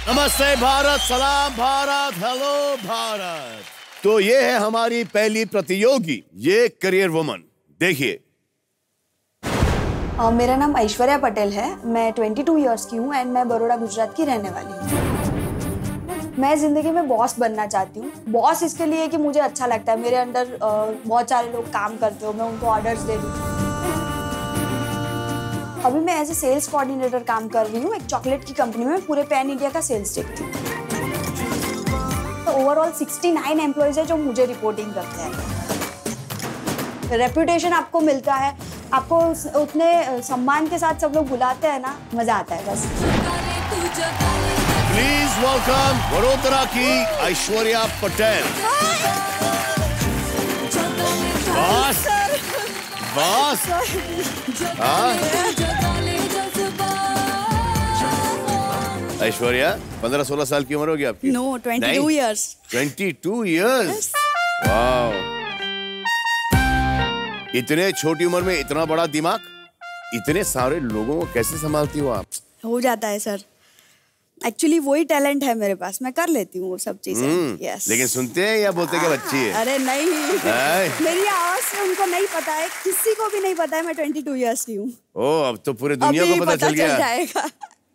नमस्ते भारत, सलाम भारत, हेलो भारत। तो ये है हमारी पहली प्रतियोगी, ये करियर वुमन। देखिए, मेरा नाम ऐश्वर्या पटेल है। मैं 22 इयर्स की हूँ एंड मैं बड़ौदा गुजरात की रहने वाली हूँ। मैं जिंदगी में बॉस बनना चाहती हूँ। बॉस इसके लिए कि मुझे अच्छा लगता है, मेरे अंडर बहुत सारे लोग काम करते हो, मैं उनको ऑर्डर्स दे दूँ। अभी मैं एज ए सेल्स कोऑर्डिनेटर काम कर रही हूँ एक चॉकलेट की कंपनी में। पूरे पैन इंडिया का सेल्स देखती हूँ। तो ओवरऑल 69 एम्प्लॉयज है जो मुझे रिपोर्टिंग करते हैं। रेपुटेशन आपको मिलता है, आपको उतने सम्मान के साथ सब लोग बुलाते हैं ना, मजा आता है बस। प्लीज वेलकम वडोदरा की ऐश्वर्या पटेल। Boss, boss. ऐश्वर्या 15-16 साल की उम्र होगी आपकी? No, 22 years. 22 years? वाओ। इतने छोटी उम्र में इतना बड़ा दिमाग, इतने सारे लोगों को कैसे संभालती हो आप? हो जाता है सर। एक्चुअली वही टैलेंट है मेरे पास, मैं कर लेती हूँ वो सब चीजें। yes. लेकिन सुनते हैं या बोलते कि बच्ची है? अरे नहीं, मेरी आवाज से उनको नहीं पता है, किसी को भी नहीं पता है मैं 22 इयर्स की हूँ। ओह, अब तो पूरे दुनिया को पता चल गया। जाएगा।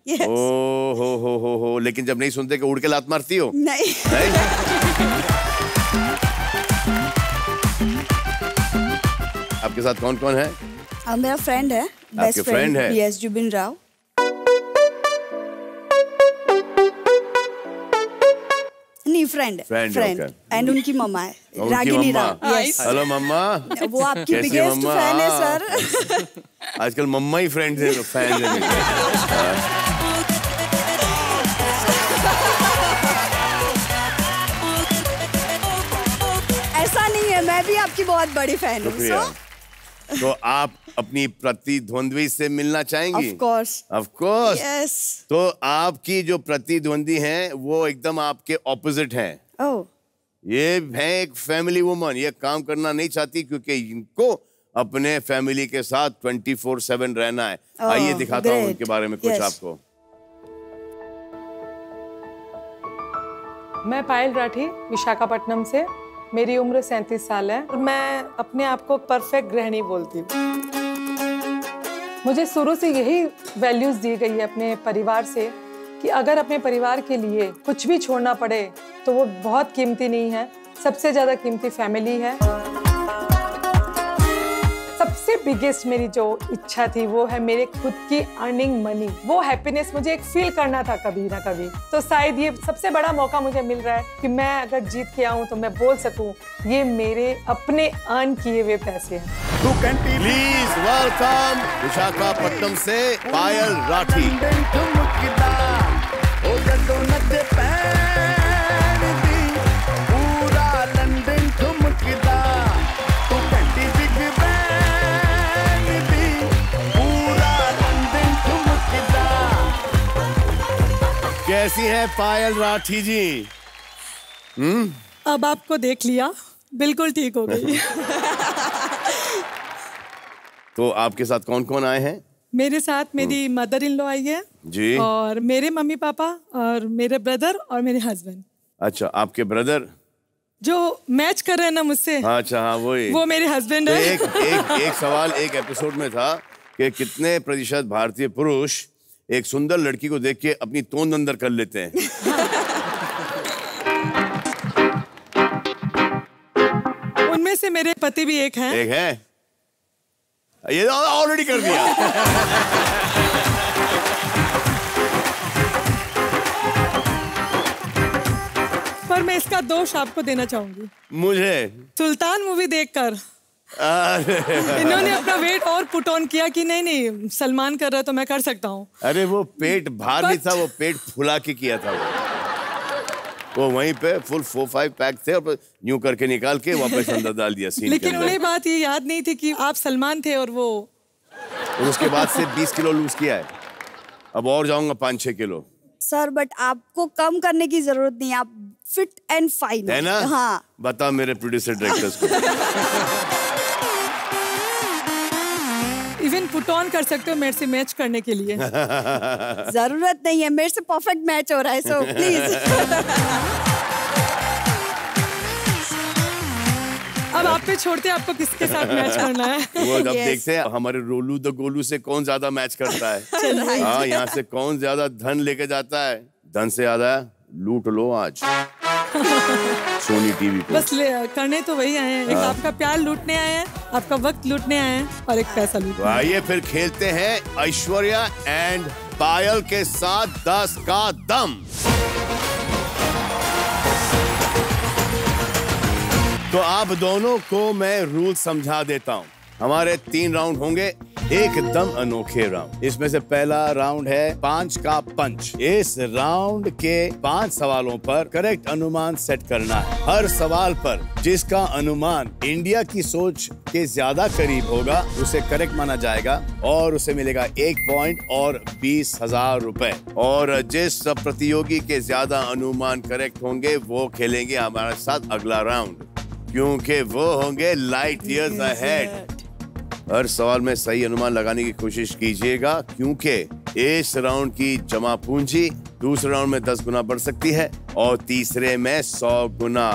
yes. ओ हो, लेकिन जब नहीं सुनते कि उड़ के लात मारती हो? नहीं। आपके साथ कौन कौन है? मेरा फ्रेंड है, बेस्ट फ्रेंड है, PS जुबिन राव। नहीं, फ्रेंड एंड उनकी मम्मा है, रागिनी राव। हेलो मम्मा। वो आपकी बिगेस्ट फैन है सर। आजकल मम्मा ही फ्रेंड है, फैन है। ऐसा नहीं है, मैं भी आपकी बहुत बड़ी फैन हूँ। तो आप अपनी प्रतिद्वंद्वी से मिलना चाहेंगी? Of course. Yes. तो आपकी जो प्रतिद्वंदी हैं वो एकदम आपके ऑपोजिट हैं। Oh. ये है एक फैमिली वुमन, ये काम करना नहीं चाहती क्योंकि इनको अपने फैमिली के साथ 24/7 रहना है। आइए दिखाता हूँ उनके बारे में कुछ आपको। मैं पायल राठी, विशाखापट्टनम से। मेरी उम्र 37 साल है और मैं अपने आप को परफेक्ट गृहिणी बोलती हूँ। मुझे शुरू से यही वैल्यूज दी गई है अपने परिवार से कि अगर अपने परिवार के लिए कुछ भी छोड़ना पड़े तो वो बहुत कीमती नहीं है। सबसे ज़्यादा कीमती फैमिली है। सबसे बिगेस्ट मेरी जो इच्छा थी वो है मेरे खुद की अर्निंग मनी। वो हैप्पीनेस मुझे एक फील करना था कभी ना कभी। तो शायद ये सबसे बड़ा मौका मुझे मिल रहा है कि मैं अगर जीत के आऊं तो मैं बोल सकूं ये मेरे अपने अर्न किए हुए पैसे हैं। प्लीज वेलकम विशाखापट्टनम से पायल राठी। कैसी है पायल राठी जी? अब आपको देख लिया, बिल्कुल ठीक हो गई। तो आपके साथ कौन कौन आए हैं? मेरे साथ मेरी मदर इन लॉ आई है जी, और मेरे मम्मी पापा और मेरे ब्रदर और मेरे हस्बैंड। अच्छा, आपके ब्रदर जो मैच कर रहे हैं ना मुझसे? अच्छा, हाँ वही, वो मेरे हस्बैंड है। एक सवाल एक एपिसोड में था कि कितने प्रतिशत भारतीय पुरुष एक सुंदर लड़की को देख के अपनी तोंद अंदर कर लेते हैं? उनमें से मेरे पति भी एक हैं। एक है? ये ऑलरेडी कर दिया। पर मैं इसका दोष आपको देना चाहूंगी। मुझे? सुल्तान मूवी देखकर इन्होंने अपना वेट और पुट ऑन किया कि नहीं सलमान कर रहा है तो मैं कर सकता हूँ। अरे वो पेट भार नहीं था, वो पेट फुला के किया था। वो वहीं पे फुल 4-5 पैक थे और यूं करके निकाल के वापस अंदर डाल दिया सीन के लेकिन अंदर। उन्हें बात ये याद नहीं थी कि आप सलमान थे और वो। और उसके बाद से 20 किलो लूज किया है। अब और जाऊंगा 5-6 किलो। सर बट आपको कम करने की जरूरत नहीं, आप फिट एंड फाइन है ना? हाँ। बता मेरे प्रोड्यूसर डायरेक्टर्स को। इवन पुट ऑन कर सकते हो मेरे से मैच करने के लिए। जरूरत नहीं है, मेरे से परफेक्ट मैच हो रहा है, सो प्लीज। अब आप पे छोड़ते हैं, आपको किसके साथ मैच करना है। वो जब देखते हैं हमारे रोलू द गोलू से कौन ज्यादा मैच करता है। हाँ, यहाँ से कौन ज्यादा धन लेके जाता है। धन से ज्यादा लूट लो आज सोनी टीवी पे। बस करने तो वही आए हैं, एक आपका प्यार लूटने आए हैं, आपका वक्त लूटने आए हैं और एक पैसा लूटने। आइए फिर खेलते हैं ऐश्वर्या एंड पायल के साथ 10 का दम। तो आप दोनों को मैं रूल समझा देता हूँ। हमारे 3 राउंड होंगे, एकदम अनोखे राउंड। इसमें से पहला राउंड है 5 का पंच। इस राउंड के 5 सवालों पर करेक्ट अनुमान सेट करना है। हर सवाल पर जिसका अनुमान इंडिया की सोच के ज्यादा करीब होगा उसे करेक्ट माना जाएगा और उसे मिलेगा 1 पॉइंट और 20,000 रुपए। और जिस प्रतियोगी के ज्यादा अनुमान करेक्ट होंगे वो खेलेंगे हमारे साथ अगला राउंड, क्योंकि वो होंगे लाइट ईयर्स अहेड। हर सवाल में सही अनुमान लगाने की कोशिश कीजिएगा, क्योंकि इस राउंड की जमा पूंजी दूसरे राउंड में 10 गुना बढ़ सकती है और तीसरे में 100 गुना।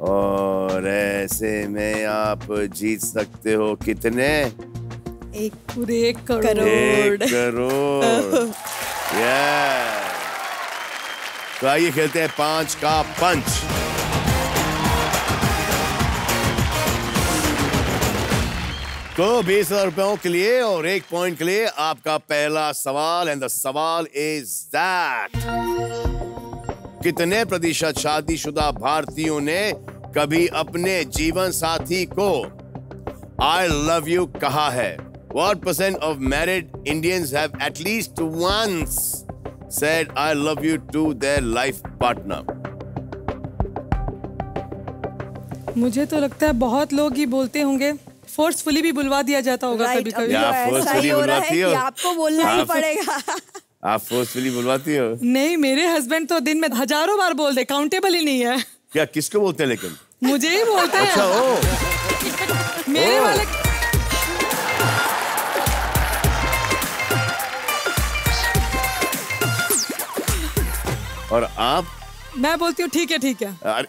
और ऐसे में आप जीत सकते हो कितने? 1 करोड़। 1 करोड़। तो आइए खेलते हैं 5 का पंच। तो 20,000 रुपयों के लिए और 1 पॉइंट के लिए आपका पहला सवाल, एंड द सवाल इज दैट कितने प्रतिशत शादीशुदा भारतीयों ने कभी अपने जीवन साथी को आई लव यू कहा है? What percent of married Indians have at least once said I love you to their life partner? मुझे तो लगता है बहुत लोग ही बोलते होंगे, फोर्सफुली भी बुलवा दिया जाता होगा कभी कभी। फोर्सफुली बुलवाती हो? आपको बोलना ही पड़ेगा। आप फोर्सफुली बुलवाती हो? नहीं, मेरे हस्बैंड तो दिन में हजारों बार बोल दे, काउंटेबल ही नहीं है। क्या किसको बोलते हैं? लेकिन मुझे ही बोलते हैं। अच्छा, ओ मेरे वाले। और आप? मैं बोलती हूँ ठीक है ठीक है। अरे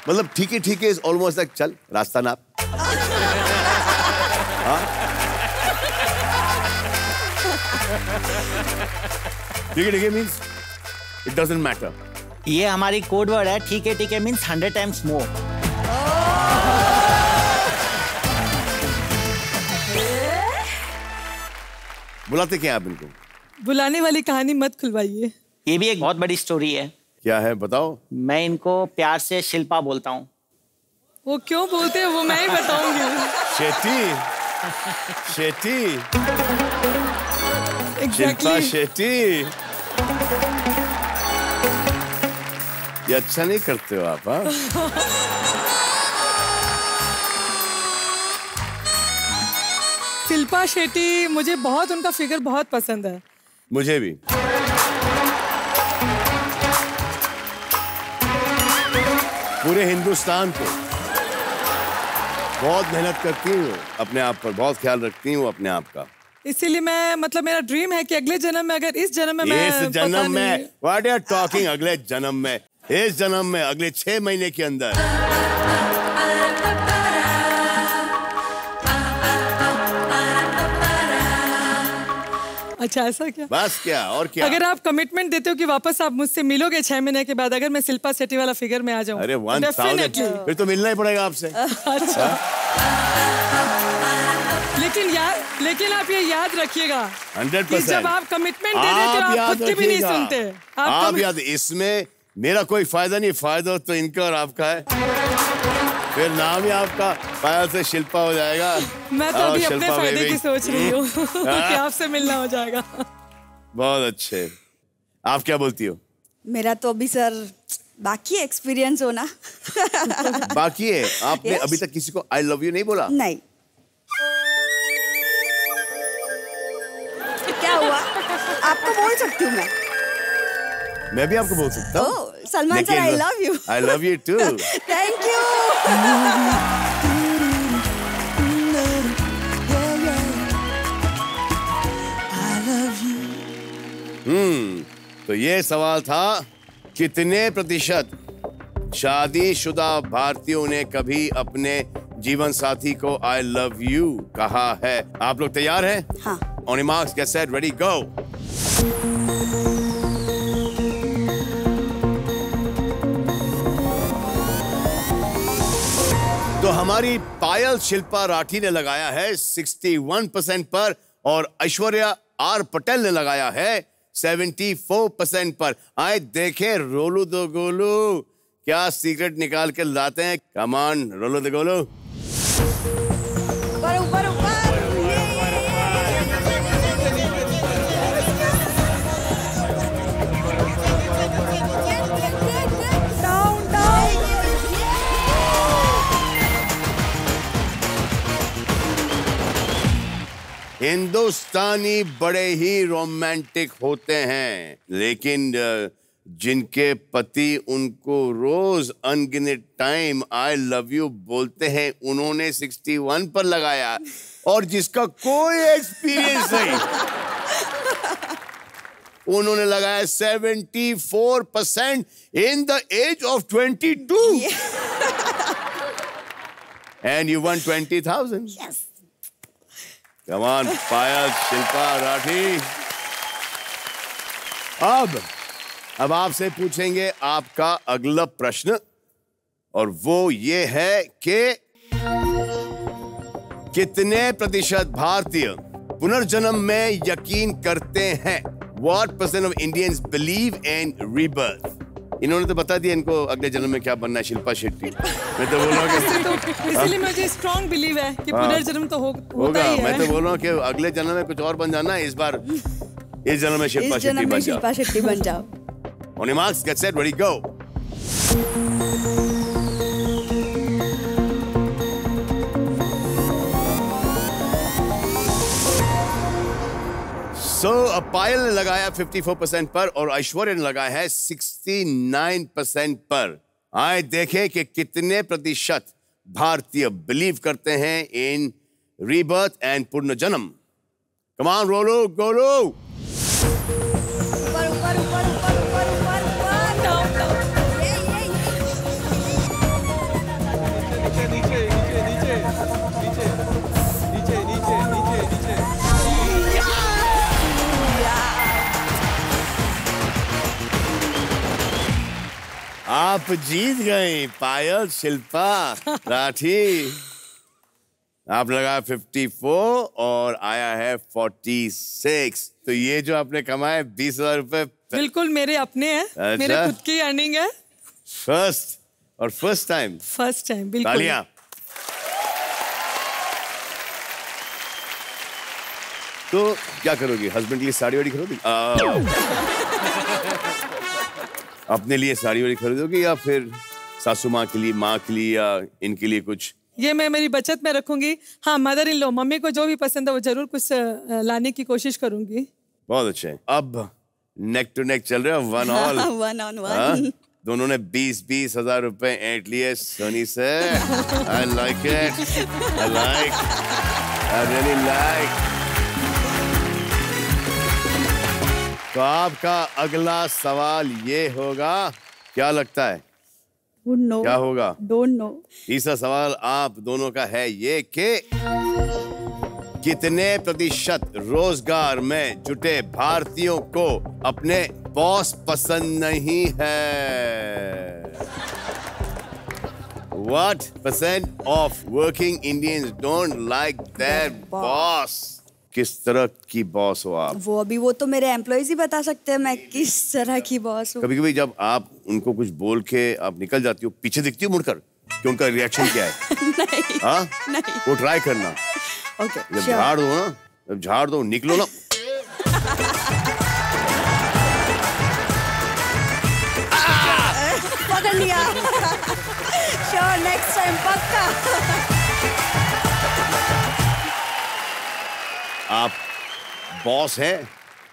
मतलब ठीक है इज ऑलमोस्ट लाइक चल रास्ता नाप। ठीक है मींस इट डजंट मैटर। ये हमारी कोड वर्ड है। ठीक है मींस 100 टाइम्स मोर। बुलाते क्या आप इनको? बुलाने वाली कहानी मत खुलवाइए। ये भी एक बहुत बड़ी स्टोरी है। क्या है बताओ? मैं इनको प्यार से शिल्पा बोलता हूँ। वो क्यों बोलते हैं वो मैं ही बताऊंगी। शेट्टी Exactly. शेट्टी, ये अच्छा नहीं करते हो आप। हाँ, शिल्पा शेट्टी, मुझे बहुत उनका फिगर बहुत पसंद है। मुझे भी। पूरे हिंदुस्तान को बहुत मेहनत करती हूँ, अपने आप पर बहुत ख्याल रखती हूँ अपने आप का। इसीलिए मैं मतलब मेरा ड्रीम है कि अगले जन्म में, अगर इस जन्म में व्हाट आर टॉकिंग, अगले जन्म में, इस जन्म में, अगले 6 महीने के अंदर। अच्छा ऐसा क्या? बस क्या और क्या? अगर आप कमिटमेंट देते हो कि वापस आप मुझसे मिलोगे 6 महीने के बाद, अगर मैं शिल्पा शेट्टी वाला फिगर में आ जाऊं। अरे 1000 फिर तो मिलना ही पड़ेगा आपसे। अच्छा। लेकिन आप ये याद रखिएगा 100%। जब आप कमिटमेंट दे देते हो आप खुद की भी नहीं सुनते। आप याद, इसमें मेरा कोई फायदा नहीं, फायदा तो इनका और आपका है। फिर नाम ही आपका पायल से शिल्पा हो जाएगा। मैं तो अभी अपने फायदे की सोच रही हूँ कि आपसे मिलना हो जाएगा। बहुत अच्छे। आप क्या बोलती हो? मेरा तो अभी सर बाकी एक्सपीरियंस होना। बाकी है? आपने अभी तक किसी को आई लव यू नहीं बोला? नहीं। क्या हुआ? आपको बोल सकती हूँ मैं भी आपको बोल सकता हूँ। Salman sir, I love you. I love you too. Thank you. तो ये सवाल था, कितने प्रतिशत शादीशुदा भारतीयों ने कभी अपने जीवन साथी को आई लव यू कहा है? आप लोग तैयार हैं? हाँ। On your marks, get set, ready, go. तो हमारी पायल शिल्पा राठी ने लगाया है 61% पर और ऐश्वर्या आर पटेल ने लगाया है 74% पर। आए देखें रोलू दो गोलू क्या सीक्रेट निकाल के लाते हैं। कम ऑन रोलू दो गोलू। ऊपर ऊपर ऊपर। Down down. हिंदुस्तानी बड़े ही रोमांटिक होते हैं, लेकिन जिनके पति उनको रोज अनगिनत टाइम आई लव यू बोलते हैं, उन्होंने 61 पर लगाया, और जिसका कोई एक्सपीरियंस नहीं उन्होंने लगाया 74% in the age of 22 and you one 20,000। Come on, Payal Shilpa Rathi. अब आपसे पूछेंगे आपका अगला प्रश्न, और वो ये है कि कितने प्रतिशत भारतीय पुनर्जन्म में यकीन करते हैं? What percent of Indians believe in rebirth? इन्होंने तो बता दिया इनको अगले जन्म में क्या बनना है, शिल्पा शेट्टी। मैं तो बोल रहा हूँ इसलिए मुझे स्ट्रॉन्ग बिलीव है कि पुनर्जन्म तो होगा ही है। मैं तो बोल रहा हूँ कि अगले जन्म में कुछ और बन जाना है, इस बार इस जन्म में शिल्पा शेट्टी बन जाओ। On your marks, get set, ready, go. So, पायल ने लगाया 54% पर और ऐश्वर्या ने लगाया है 69% पर। आए देखें कि कितने प्रतिशत भारतीय बिलीव करते हैं इन रीबर्थ एंड पुनर्जन्म। कम ऑन रोलो गोलो। ऊपर ऊपर ऊपर ऊपर ऊपर ऊपर ऊपर। Down down. आप जीत गए पायल शिल्पा राठी। आप लगा 54 और आया है 46। तो ये जो आपने कमाए 20,000 रुपए बिल्कुल मेरे अपने हैं। अच्छा। मेरे खुद की अर्निंग है। फर्स्ट टाइम बिल्कुल। तालियां। तो क्या करोगी? हस्बैंड के लिए साड़ी वाड़ी खरीदोगी? अपने लिए साड़ी वाड़ी खरीदोगी या फिर सासू माँ के लिए, माँ के लिए, या इनके लिए कुछ? ये मैं मेरी बचत में रखूंगी। हाँ, मदर इन लॉ, मम्मी को जो भी पसंद है वो जरूर कुछ लाने की कोशिश करूंगी। बहुत अच्छे। अब नेक टू नेक चल रहे हो, one all. One on one. दोनों ने 20-20 हजार रुपए ऐंठ लिए सोनी से। I like it. I really like. तो आपका अगला सवाल ये होगा, क्या लगता है क्या होगा? Don't know. तीसरा सवाल आप दोनों का है ये कि कितने प्रतिशत रोजगार में जुटे भारतीयों को अपने बॉस पसंद नहीं है? What percent of working Indians don't like their boss? किस तरह की बॉस हो आप? वो तो मेरे एम्प्लॉइज ही बता सकते हैं मैं किस तरह की बॉस हूँ। कभी-कभी जब आप उनको कुछ बोल के आप निकल जाती हो, पीछे दिखती हो मुड़कर कि उनका रिएक्शन क्या है? नहीं। हाँ? नहीं। वो ट्राई करना। ओके। जब झाड़ दो ना, जब झाड़ दो, निकलो ना। पकड़ लिया। श्योर, नेक्स्ट टाइम पक्का। आप बॉस हैं?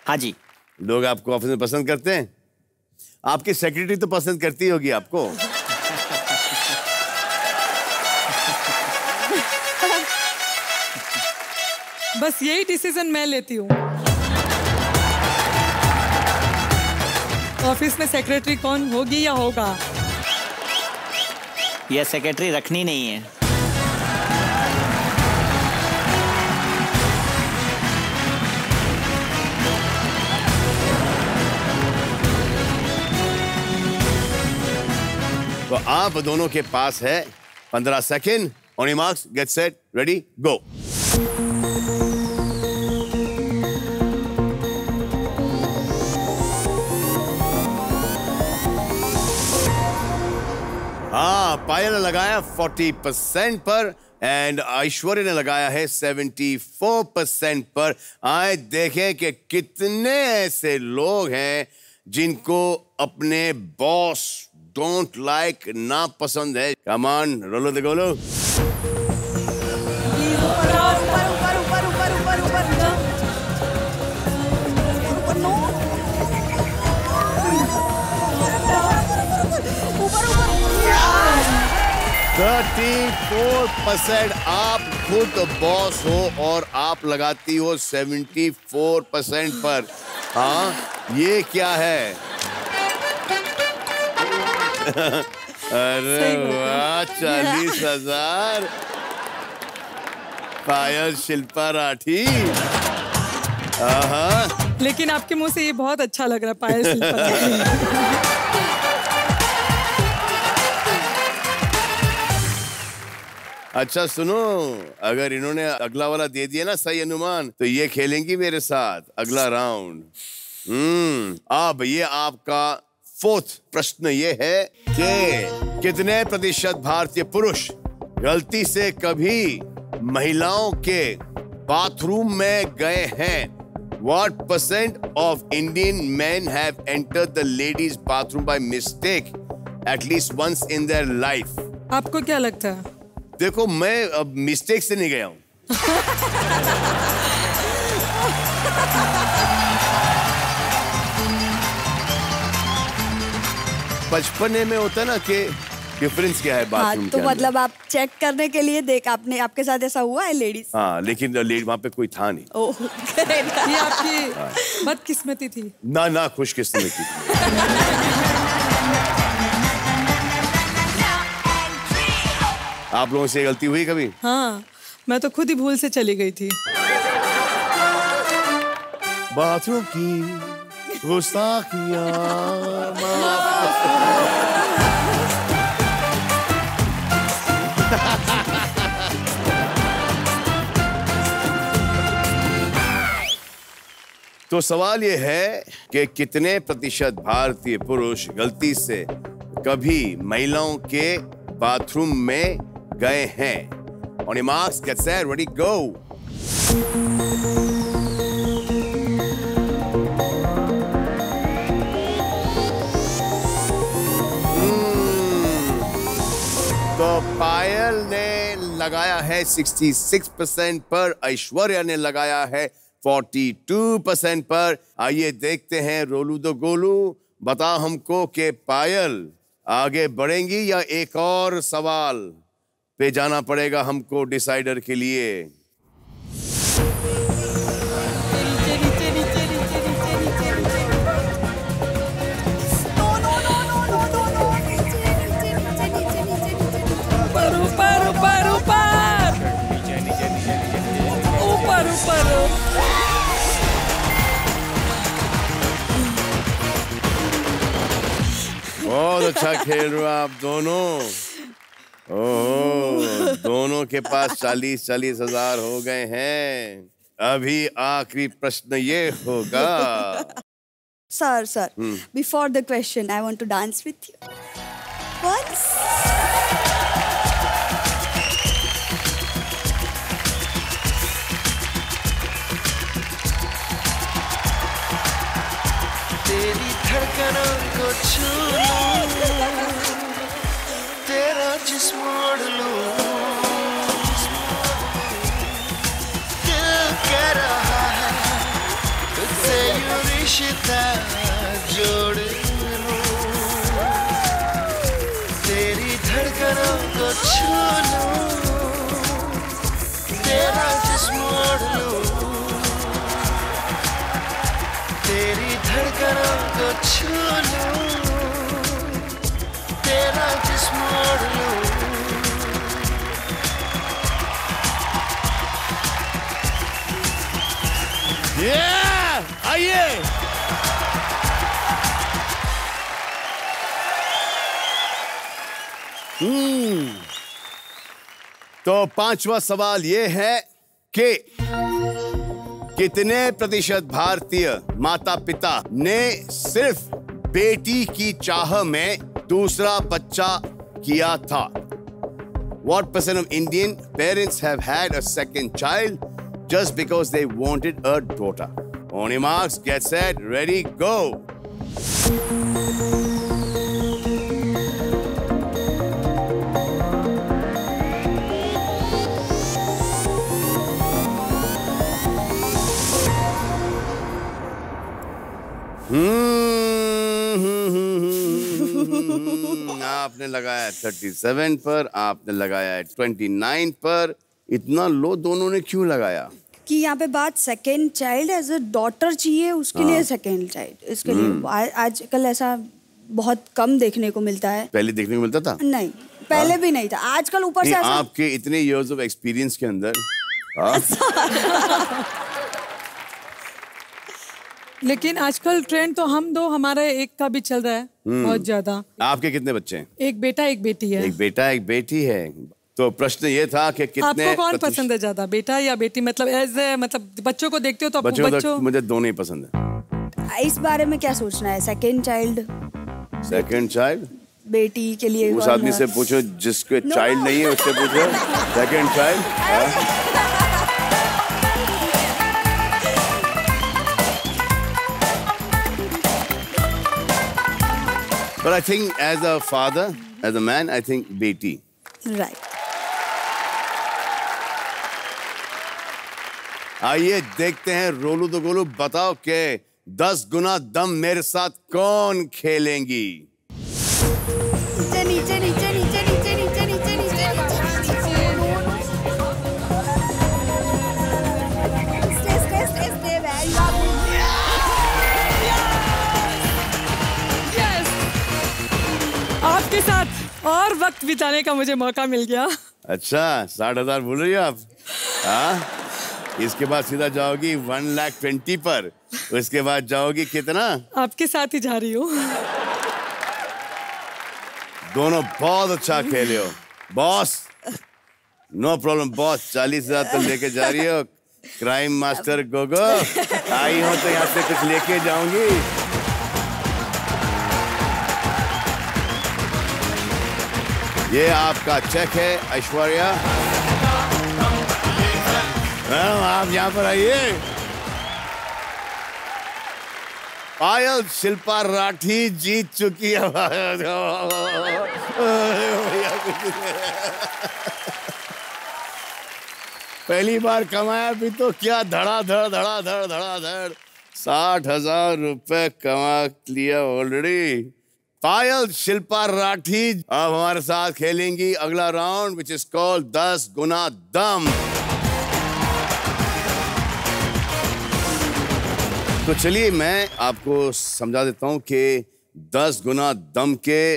हाँ जी। लोग आपको ऑफिस में पसंद करते हैं? आपकी सेक्रेटरी तो पसंद करती होगी आपको। बस यही डिसीजन मैं लेती हूँ। ऑफिस में सेक्रेटरी कौन होगी या होगा? ये सेक्रेटरी रखनी नहीं है। तो आप दोनों के पास है 15 second. On your marks, get set, ready, go. हाँ, पायल ने लगाया 40% पर एंड ऐश्वर्या ने लगाया है 74% पर। आए देखें कि कितने ऐसे लोग हैं जिनको अपने बॉस डोंट लाइक ना पसंद है। कम ऑन, रोलो द गोलो। %34 आप खुद बॉस हो और आप लगाती हो 74% पर। हाँ, ये क्या है? अरे वाह, 40,000। पायल शिल्पा राठी। लेकिन आपके मुंह से ये बहुत अच्छा लग रहा है, पायल शिल्पा राठी। अच्छा सुनो, अगर इन्होंने अगला वाला दे दिया ना सही अनुमान, तो ये खेलेंगी मेरे साथ अगला राउंड। अब ये आपका 4th प्रश्न ये है कि कितने प्रतिशत भारतीय पुरुष गलती से कभी महिलाओं के बाथरूम में गए हैं? What % of Indian men have entered the ladies' bathroom by mistake at least once in their life? आपको क्या लगता है? देखो, मैं अब मिस्टेक से नहीं गया हूं। बचपने में होता ना कि डिफरेंस क्या है बाथरूम तो मतलब आप चेक करने के लिए आपके साथ ऐसा हुआ है लेडीज? हाँ, लेकिन वहाँ पे कोई था नहीं। ओह, ये आपकी बदकिस्मती थी। ना खुशकिस्मती थी। आप लोगों से गलती हुई कभी? हाँ, मैं तो खुद ही भूल से चली गई थी। बाथरूम की गुस्ताखियां तो सवाल ये है कि कितने प्रतिशत भारतीय पुरुष गलती से कभी महिलाओं के बाथरूम में गए हैं? On your marks, get set, ready, go. तो पायल ने लगाया है 66% पर, ऐश्वर्या ने लगाया है 42% पर। आइए देखते हैं रोलू दो गोलू, बता हमको कि पायल आगे बढ़ेंगी या एक और सवाल पे जाना पड़ेगा हमको डिसाइडर के लिए। बहुत अच्छा खेल रहे हो आप दोनों। ओह, दोनों के पास 40,000 हो गए हैं। अभी आखिरी प्रश्न ये होगा। Sir, before the question I want to dance with you once. तेरी धड़कनों को छू लूं, तेरा जिस्म ओढ़ लूं, दिल कह रहा है तुझसे यूं रिश्ता जोड़ लूं। तेरी धड़कनों को छू लूं, तेरा जिस्म ओढ़ लूं, तेरी धड़कनों को छू लूं। आइए। तो पांचवा सवाल ये है कि कितने प्रतिशत भारतीय माता पिता ने सिर्फ बेटी की चाह में दूसरा बच्चा किया था? What percent of Indian parents have had a second child just because they wanted a daughter? On your marks, get set, ready, go. आपने लगाया 37 पर, आपने लगाया 29 पर। इतना लो दोनों ने क्यों लगाया? कि यहाँ पे बात second child as a daughter चाहिए, उसके लिए सेकेंड चाइल्ड, इसके लिए आजकल ऐसा बहुत कम देखने को मिलता है। पहले देखने को मिलता था? नहीं, पहले भी नहीं था, आजकल ऊपर से आपके इतने इयर्स ऑफ एक्सपीरियंस के अंदर लेकिन आजकल ट्रेंड तो हम दो, हमारा एक का भी चल रहा है बहुत ज्यादा। आपके कितने बच्चे हैं? एक बेटा एक बेटी है। एक बेटा एक बेटी है। तो प्रश्न ये था कि कितने आपको कौन पसंद है ज्यादा, बेटा या बेटी? मतलब मतलब बच्चों को देखते हो तो आपको बच्चों? मुझे दोनों ही पसंद है। इस बारे में क्या सोचना है? सेकेंड चाइल्ड, सेकेंड चाइल्ड बेटी के लिए उस आदमी से पूछो जिसके चाइल्ड नहीं है, उससे पूछो second child. But I think as a father, as a man, I think बेटी। Right. आइए देखते हैं रोलू तो गोलू, बताओ कि 10 गुना दम मेरे साथ कौन खेलेंगी? नीचे नीचे नीचे नीचे नीचे नीचे नीचे नीचे आपके साथ और वक्त बिताने का मुझे मौका मिल गया। अच्छा, 60,000 बोल रही हो आप? हाँ, इसके बाद सीधा जाओगी 1,20,000 पर। उसके बाद जाओगी कितना? आपके साथ ही जा रही हूँ। दोनों बहुत अच्छा खेले हो बॉस। नो प्रॉब्लम बॉस, 40,000 तो लेके जा रही हो। क्राइम मास्टर गोगो, आई हो तो यहाँ से कुछ लेके जाऊंगी। ये आपका चेक है ऐश्वर्या। आप यहाँ पर आइए। पायल शिल्पा राठी जीत चुकी है। पहली बार कमाया भी तो क्या धड़ाधड़ धड़ाधड़ धड़ाधड़ 60,000 रुपए कमा लिया ऑलरेडी। पायल शिल्पा राठी अब हमारे साथ खेलेंगी अगला राउंड विच इज कॉल्ड 10 गुना दम। तो चलिए मैं आपको समझा देता हूं कि 10 गुना दम के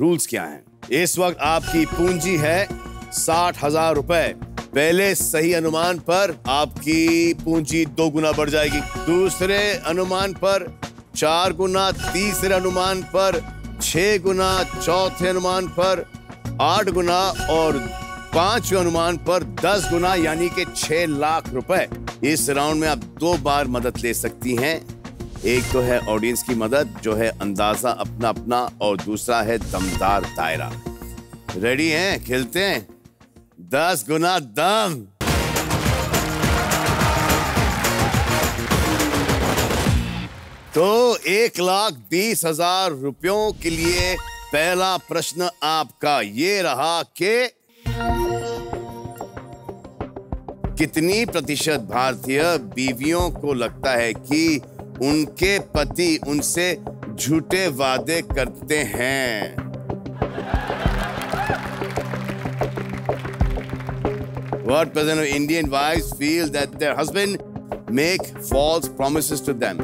रूल्स क्या हैं। इस वक्त आपकी पूंजी है 60,000 रुपए। पहले सही अनुमान पर आपकी पूंजी 2 गुना बढ़ जाएगी, दूसरे अनुमान पर 4 गुना, तीसरे अनुमान पर 6 गुना, चौथे अनुमान पर 8 गुना और 5वें अनुमान पर 10 गुना यानी कि 6 लाख रुपए। इस राउंड में आप 2 बार मदद ले सकती हैं। एक तो है ऑडियंस की मदद जो है अंदाजा अपना अपना, और दूसरा है दमदार दायरा। रेडी हैं? खेलते हैं 10 गुना दम। तो 1,20,000 रुपयों के लिए पहला प्रश्न आपका ये रहा कि कितनी प्रतिशत भारतीय बीवियों को लगता है कि उनके पति उनसे झूठे वादे करते हैं? What percent of Indian wives feel that their husband make false promises to them?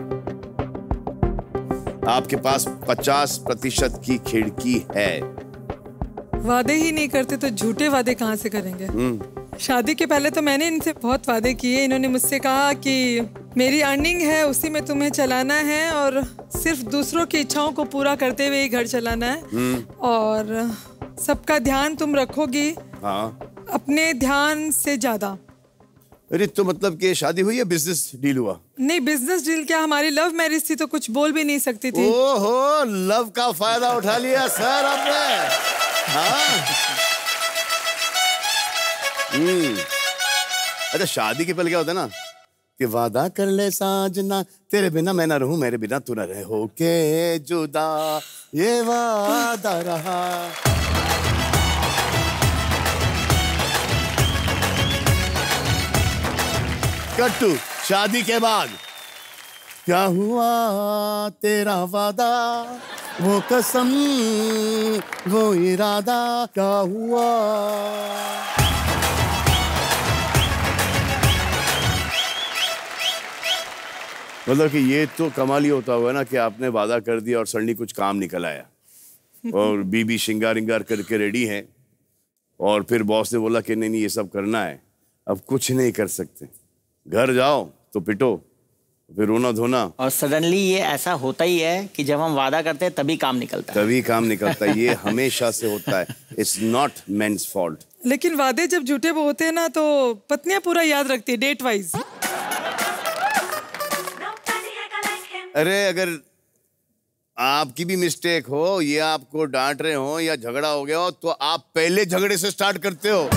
आपके पास 50% की खिड़की है। वादे ही नहीं करते तो झूठे वादे कहाँ से करेंगे? शादी के पहले तो मैंने इनसे बहुत वादे किए। इन्होंने मुझसे कहा कि मेरी अर्निंग है, उसी में तुम्हें चलाना है और सिर्फ दूसरों की इच्छाओं को पूरा करते हुए ही घर चलाना है। और सबका ध्यान तुम रखोगी। हाँ। अपने ध्यान से ज्यादा। अरे तो मतलब कि शादी हुई या बिजनेस डील हुआ? नहीं, बिजनेस डील क्या, हमारी लव मैरिज थी तो कुछ बोल भी नहीं सकती थी। ओहो, लव का फायदा उठा लिया सर आपने। हाँ। अच्छा, शादी के पहले क्या होता है ना कि वादा कर ले साजना, तेरे बिना मैं ना रहूं, मेरे बिना तू ना रहे, होके जुदा ये वादा रहा। कट्टू, शादी के बाद क्या हुआ तेरा वादा, वो कसम वो इरादा, क्या हुआ? मतलब कि ये तो कमाल ही होता हुआ ना कि आपने वादा कर दिया और सडनली कुछ काम निकल आया और बीबी श्रृंगार इंगार करके रेडी है और फिर बॉस ने बोला कि नहीं ये सब करना है, अब कुछ नहीं कर सकते, घर जाओ तो पिटो, फिर रोना धोना। और सडनली ये ऐसा होता ही है कि जब हम वादा करते हैं तभी काम निकलता है। तभी काम निकलता है, ये हमेशा से होता है। It's not men's fault. लेकिन वादे जब झूठे होते हैं ना तो पत्नियां पूरा याद रखती है डेट वाइज। अरे अगर आपकी भी मिस्टेक हो, ये आपको डांट रहे हो या झगड़ा हो गया हो तो आप पहले झगड़े से स्टार्ट करते हो।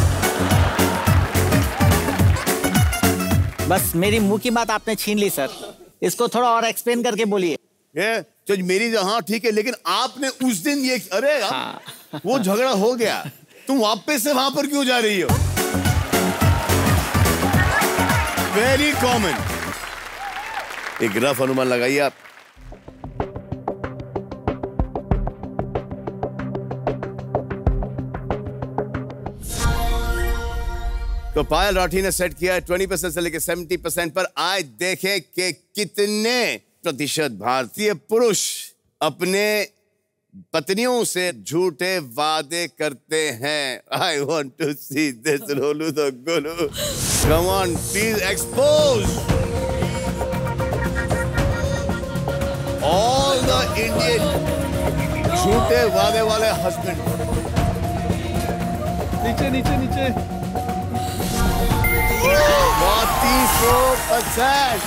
बस मेरी मुंह की बात आपने छीन ली सर, इसको थोड़ा और एक्सप्लेन करके बोलिए। तो मेरी हाँ ठीक है, लेकिन आपने उस दिन ये अरे हाँ। वो झगड़ा हो गया, तुम वापस से वहां पर क्यों जा रही हो? Very common. एक रफ अनुमान लगाइए आप। तो पायल राठी ने सेट किया है 20% से लेकर 70% पर। आए देखें कि कितने प्रतिशत भारतीय पुरुष अपने पत्नियों से झूठे वादे करते हैं। I want to see this Rolu the Golu. Come on, please expose all the Indian झूठे वादे वाले हस्बैंड। नीचे नीचे नीचे। 32%।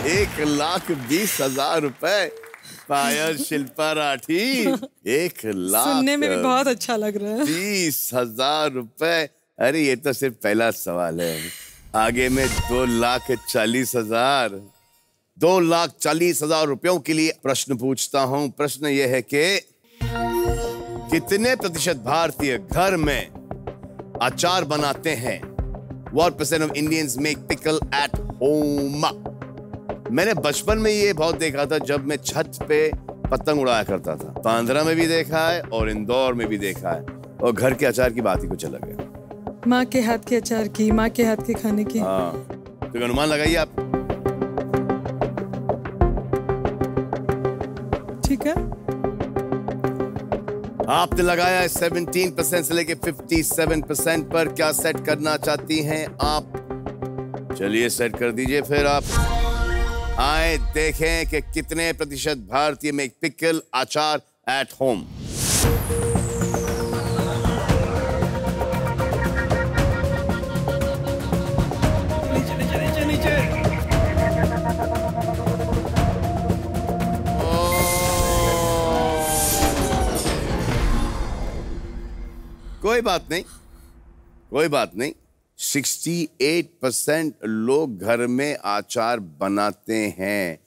1,20,000 रुपए। पायल शिल्पा राठी 1,00,000 सुनने में भी बहुत अच्छा लग रहा है। 20,000 रुपए। अरे ये तो सिर्फ पहला सवाल है, आगे में 2,40,000। 2,40,000 रुपयों के लिए प्रश्न पूछता हूं। प्रश्न यह है कि कितने प्रतिशत भारतीय घर में अचार बनाते हैं? What percent of Indians make pickle at home? मैंने बचपन में ये बहुत देखा था जब मैं छत पे पतंग उड़ाया करता था। बांद्रा में भी देखा है और इंदौर में भी देखा है, और घर के अचार की बात ही कुछ अलग है। माँ के हाथ के अचार की, माँ के हाथ के खाने की। हाँ, तो अनुमान लगाइए आप। ठीक है, आपने लगाया है 17% से लेके 57% पर। क्या सेट करना चाहती हैं आप? चलिए सेट कर दीजिए फिर आप। आए देखें कि कितने प्रतिशत भारतीय मेक पिकल अचार एट होम। नीचे नीचे नीचे नीचे। कोई बात नहीं, कोई बात नहीं। 68% लोग घर में अचार बनाते हैं।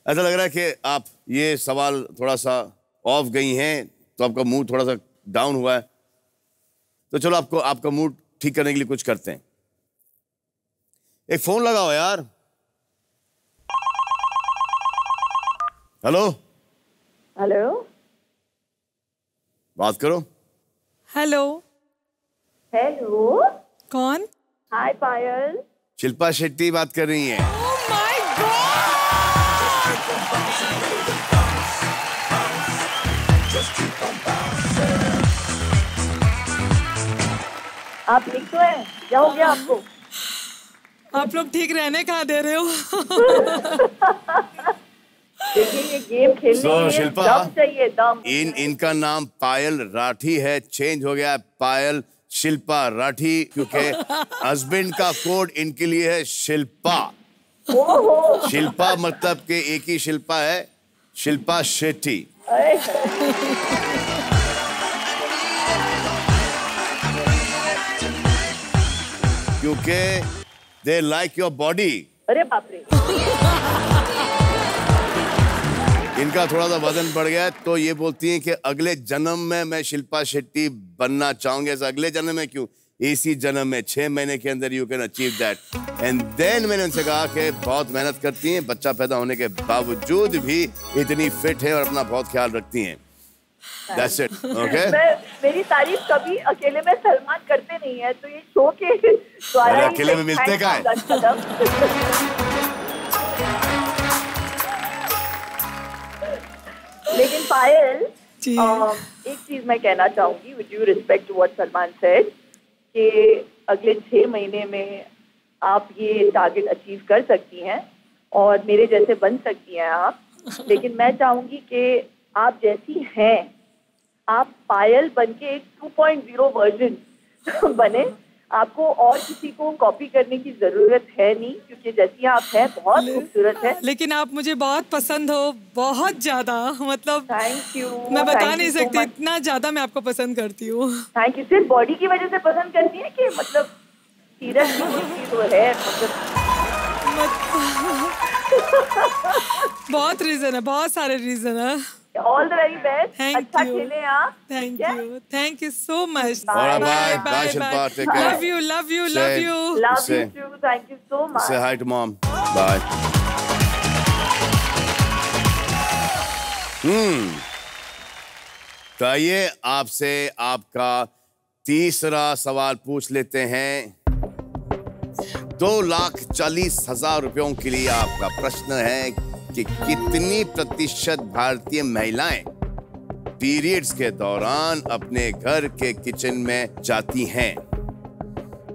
ऐसा लग रहा है कि आप ये सवाल थोड़ा सा ऑफ गई हैं, तो आपका मूड थोड़ा सा डाउन हुआ है। तो चलो आपको आपका मूड ठीक करने के लिए कुछ करते हैं। एक फोन लगाओ यार। हेलो हेलो, बात करो। हेलो। हेलो, कौन? हाय पायल। शिल्पा शेट्टी बात कर रही हैं। Oh my God! आप ठीक तो हैं? क्या हो गया आपको? आप लोग ठीक रहने कहाँ दे रहे हो? देखिए ये गेम खेलने So, के लिए शिल्पा, दम चाहिए, दम। इनका नाम पायल राठी है, चेंज हो गया पायल शिल्पा राठी, क्योंकि हस्बैंड का कोड इनके लिए है शिल्पा। ओहो, शिल्पा मतलब के एक ही शिल्पा है, शिल्पा शेट्टी। अरे, क्योंकि दे लाइक योर बॉडी। अरे बाप रे। इनका थोड़ा सा वजन बढ़ गया है, तो ये बोलती हैं कि अगले जन्म में मैं शिल्पा शेट्टी बनना चाहूंगी। ऐसा अगले जन्म में क्यों, इसी जन्म में 6 महीने के अंदर you can achieve that. And then मैंने उनसे कहा कि बहुत मेहनत करती हैं, बच्चा पैदा होने के बावजूद भी इतनी फिट है और अपना बहुत ख्याल रखती हैं। That's it, okay? मेरी तारीफ कभी अकेले में सलमान करते नहीं है, तो ये शो के द्वारा अरे ही अकेले में मिलते का है? लेकिन पायल, जी। एक चीज मैं कहना चाहूंगी with due respect to what Salman said, कि अगले 6 महीने में आप ये टारगेट अचीव कर सकती हैं और मेरे जैसे बन सकती हैं आप। लेकिन मैं चाहूंगी कि आप जैसी हैं, आप पायल बन के एक 2.0 वर्जन बने। आपको और किसी को कॉपी करने की जरूरत है नहीं, क्योंकि जैसी आप हैं बहुत खूबसूरत है। लेकिन आप मुझे बहुत पसंद हो, बहुत ज्यादा, मतलब थैंक यू। मैं बता नहीं सकती, इतना ज्यादा मैं आपको पसंद करती हूँ। Thank you. सिर्फ बॉडी की वजह से पसंद करती है कि मतलब सीरियसली तो है, बहुत रीजन है, बहुत सारे रीजन है। All the very best. Thank अच्छा you. खेले आप। Thank you so much. Bye. Bye, Shilpa. Take care. Love you, love you, Say- love you. Love Say- you too. Thank you so much. Say hi to mom. Bye. तो आइए आपसे आपका तीसरा सवाल पूछ लेते हैं। 2,40,000 रुपयों के लिए आपका प्रश्न है कि कितनी प्रतिशत भारतीय महिलाएं पीरियड्स के दौरान अपने घर के किचन में जाती हैं?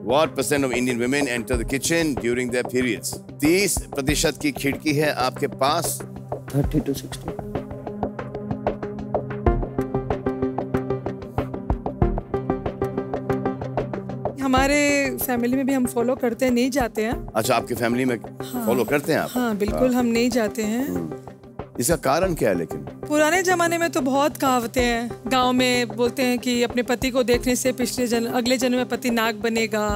What percent of Indian women enter the kitchen during their periods? 30% की खिड़की है आपके पास। 30 to 60। हमारे फैमिली में भी हम फॉलो करते हैं, नहीं जाते हैं। अच्छा, आपकी फैमिली में फॉलो करते हैं आप? हाँ बिल्कुल, हम नहीं जाते हैं। इसका कारण क्या है? लेकिन पुराने जमाने में तो बहुत कहावतें हैं, गांव में बोलते हैं कि अपने पति को देखने से अगले जन्म में पति नाग बनेगा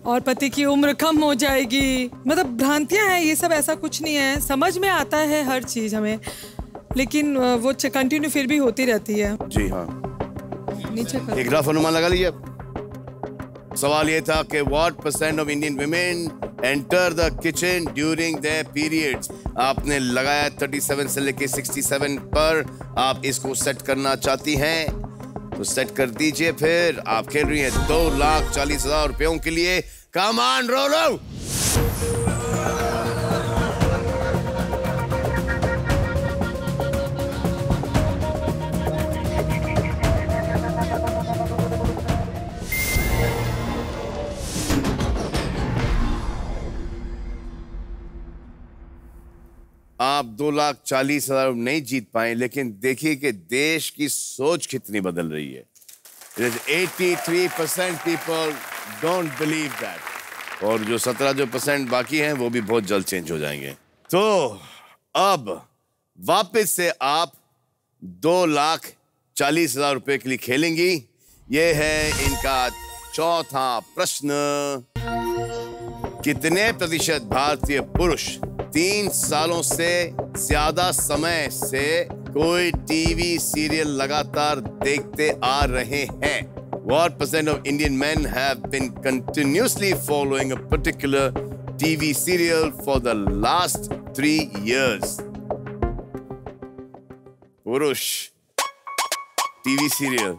और पति की उम्र कम हो जाएगी। मतलब भ्रांतियां हैं ये सब, ऐसा कुछ नहीं है। समझ में आता है हर चीज हमें, लेकिन वो कंटिन्यू फिर भी होती रहती है। जी हाँ, नीचे कर। एक रफ अनुमान लगा लीजिए। सवाल ये था कि what percent of Indian women enter the kitchen during their periods? आपने लगाया 37 से लेके 67 पर। आप इसको सेट करना चाहती हैं तो सेट कर दीजिए। फिर आप खेल रही हैं 2,40,000 रुपयों के लिए। कम ऑन रोलो। आप 2,40,000 नहीं जीत पाए, लेकिन देखिए कि देश की सोच कितनी बदल रही है। 83% people don't believe that, और जो 17% बाकी हैं वो भी बहुत जल्द चेंज हो जाएंगे। तो अब वापस से आप 2,40,000 रुपए के लिए खेलेंगी। ये है इनका चौथा प्रश्न। कितने प्रतिशत भारतीय पुरुष 3 सालों से ज्यादा समय से कोई टीवी सीरियल लगातार देखते आ रहे हैं? What percent of Indian men have been continuously following a particular TV serial for the last 3 years? पुरुष टीवी सीरियल।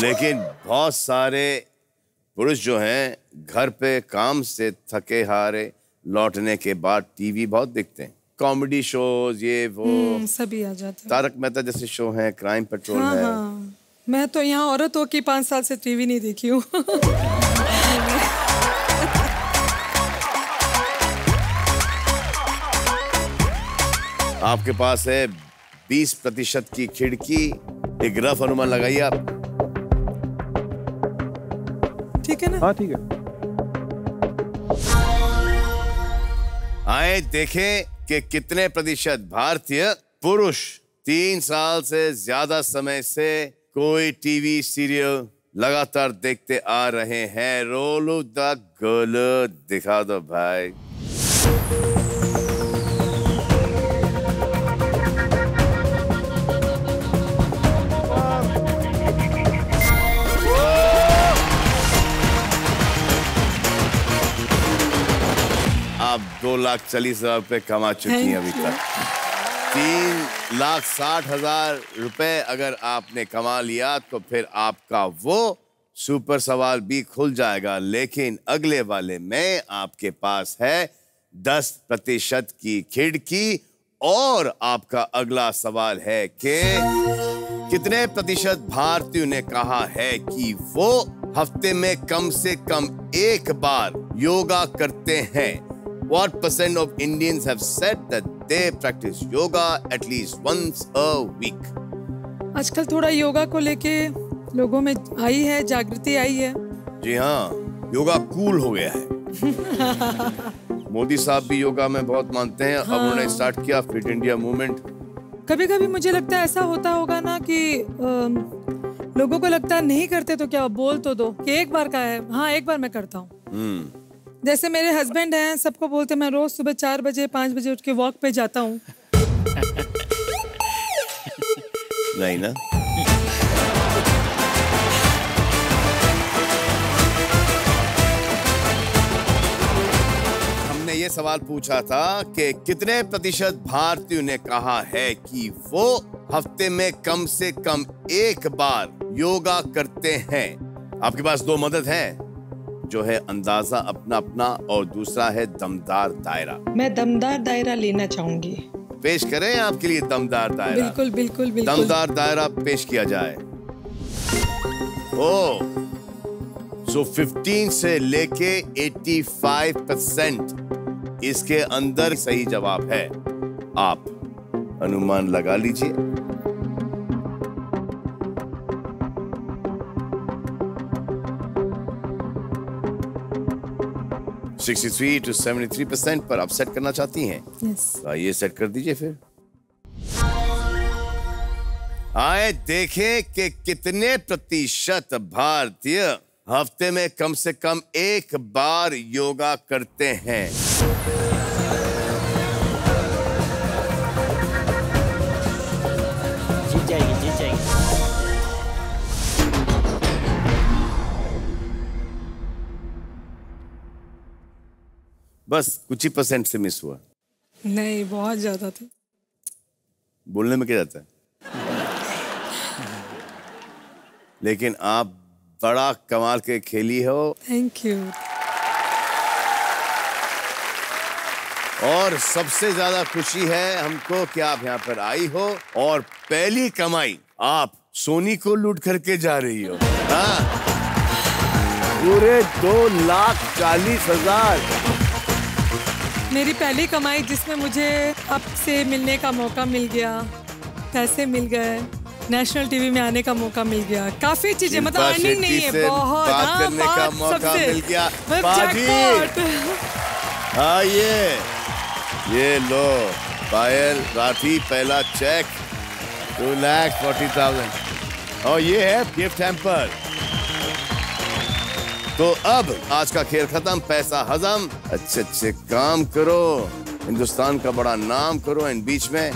लेकिन बहुत सारे पुरुष जो हैं घर पे काम से थके हारे लौटने के बाद टीवी बहुत देखते हैं। कॉमेडी शोज, ये वो सभी आ जाते हैं। तारक मेहता जैसे शो हैं, क्राइम पेट्रोल हाँ, है। हाँ। मैं तो यहाँ औरत हो कि 5 साल से टीवी नहीं देखी हूँ। आपके पास है 20% की खिड़की। एक रफ अनुमान लगाइए आप। ठीक है ना? हाँ ठीक है। आए देखें कि कितने प्रतिशत भारतीय पुरुष 3 साल से ज्यादा समय से कोई टीवी सीरियल लगातार देखते आ रहे हैं। रोल द गोल दिखा दो भाई। आप 2,40,000 रुपए कमा चुकी हैं अभी तक। 3,60,000 रुपए अगर आपने कमा लिया तो फिर आपका वो सुपर सवाल भी खुल जाएगा। लेकिन अगले वाले में आपके पास है 10% की खिड़की। और आपका अगला सवाल है कि कितने प्रतिशत भारतीयों ने कहा है कि वो हफ्ते में कम से कम एक बार योगा करते हैं। What percent of Indians have said that they practice yoga at least once a week? आजकल थोड़ा योगा को लेके लोगों में आई है, जागृति आई है। जी हाँ, योगा कूल हो गया है। मोदी साहब भी योगा में बहुत मानते हैं। अब उन्होंने स्टार्ट किया फिट इंडिया मूवमेंट। कभी कभी मुझे लगता है ऐसा होता होगा ना कि लोगों को लगता है नहीं करते तो क्या, बोल तो दो कि एक बार का है। हाँ, एक बार मैं करता हूँ। जैसे मेरे हस्बैंड हैं, सबको बोलते मैं रोज सुबह 4 बजे 5 बजे उठ के वॉक पे जाता हूँ। नहीं ना? हमने ये सवाल पूछा था कि कितने प्रतिशत भारतीयों ने कहा है कि वो हफ्ते में कम से कम एक बार योगा करते हैं। आपके पास 2 मदद हैं, जो है अंदाजा अपना अपना और दूसरा है दमदार दायरा। मैं दमदार दायरा लेना चाहूंगी। पेश करें आपके लिए दमदार दायरा? बिल्कुल बिल्कुल बिल्कुल। दमदार दायरा पेश किया जाए। सो 15 से लेके 85% इसके अंदर सही जवाब है। आप अनुमान लगा लीजिए। 63 to 73% पर आप सेट करना चाहती हैं? yes. तो आइए सेट कर दीजिए फिर। आए देखें कि कितने प्रतिशत भारतीय हफ्ते में कम से कम एक बार योगा करते हैं। जीत जाएगी, जीत जाएगी। बस कुछ ही % से मिस हुआ। नहीं, बहुत ज्यादा थे। बोलने में क्या जाता है। लेकिन आप बड़ा कमाल के खेली हो। Thank you. और सबसे ज्यादा खुशी है हमको कि आप यहाँ पर आई हो और पहली कमाई आप सोनी को लूट करके जा रही हो। हाँ, पूरे 2,40,000। मेरी पहली कमाई जिसमें मुझे आपसे मिलने का मौका मिल गया, पैसे मिल गए, नेशनल टीवी में आने का मौका मिल गया, काफी चीजें, मतलब अर्निंग नहीं है, बहुत बात करने का मौका मिल गया। हाँ, ये लो पायल राठी, पहला चेक 2,40,000 और ये है गिफ्ट हैम्पर। तो अब आज का खेल खत्म, पैसा हजम। अच्छे अच्छे काम करो, हिंदुस्तान का बड़ा नाम करो। इन बीच में